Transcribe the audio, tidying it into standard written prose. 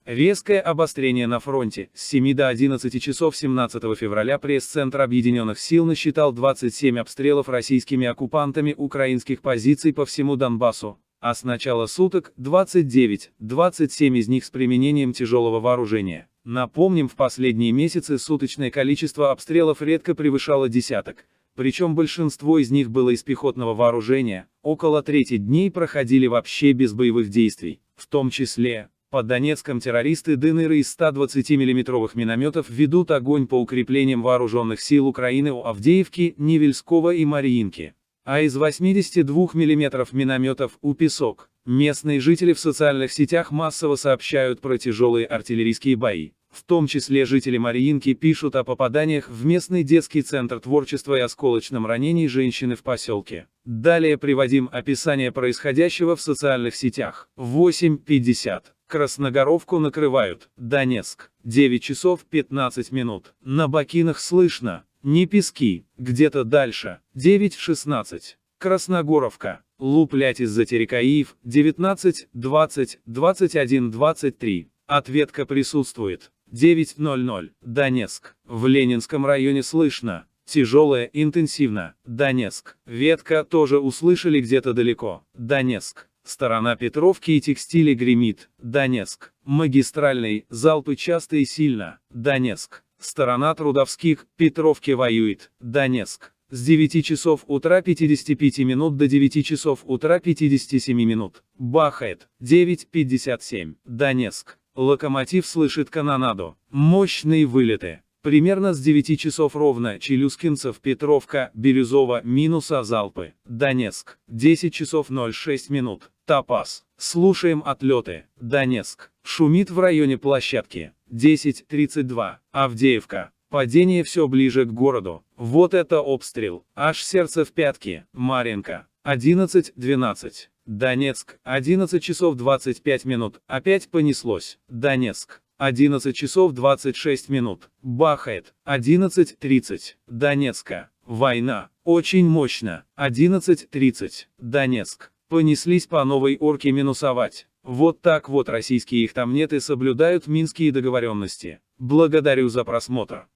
Резкое обострение на фронте. С 7 до 11 часов 17 февраля пресс-центр Объединенных сил насчитал 27 обстрелов российскими оккупантами украинских позиций по всему Донбассу, а с начала суток 29, 27 из них с применением тяжелого вооружения. Напомним, в последние месяцы суточное количество обстрелов редко превышало десяток, причем большинство из них было из пехотного вооружения, около трети дней проходили вообще без боевых действий, в том числе. Под Донецком террористы ДНР из 120 миллиметровых минометов ведут огонь по укреплениям вооруженных сил Украины у Авдеевки, Невельского и Марьинки. А из 82 мм минометов у Песок. Местные жители в социальных сетях массово сообщают про тяжелые артиллерийские бои. В том числе жители Марьинки пишут о попаданиях в местный детский центр творчества и осколочном ранении женщины в поселке. Далее приводим описание происходящего в социальных сетях. 8:50. Красногоровку накрывают. Донецк. 9 часов 15 минут. На Бакинах слышно. Не пески. Где-то дальше. 9:16. Красногоровка. Луплять из-за Терекаиев. 19, 20, 21, 23. Ответка присутствует. 9:00. Донецк. В Ленинском районе слышно. Тяжелое, интенсивно. Донецк. Ветка тоже услышали где-то далеко. Донецк. Сторона Петровки и текстиля гремит. Донецк. Магистральный, залпы часто и сильно. Донецк. Сторона Трудовских, Петровки воюет. Донецк. С 9 часов утра 55 минут до 9 часов утра 57 минут. Бахает. 9:57. Донецк. Локомотив слышит канонаду. Мощные вылеты. Примерно с 9 часов ровно Челюскинцев, Петровка, Бирюзово, минуса залпы. Донецк. 10 часов 06 минут. Топаз. Слушаем отлеты. Донецк. Шумит в районе площадки. 10:32. Авдеевка. Падение все ближе к городу. Вот это обстрел. Аж сердце в пятки. Марьинка. 11:12. Донецк. 11 часов 25 минут. Опять понеслось. Донецк. 11 часов 26 минут. Бахает. 11:30. Донецка. Война. Очень мощно. 11:30. Донецк. Понеслись по Новой Орке минусовать. Вот так вот российские их там нет и соблюдают минские договоренности. Благодарю за просмотр.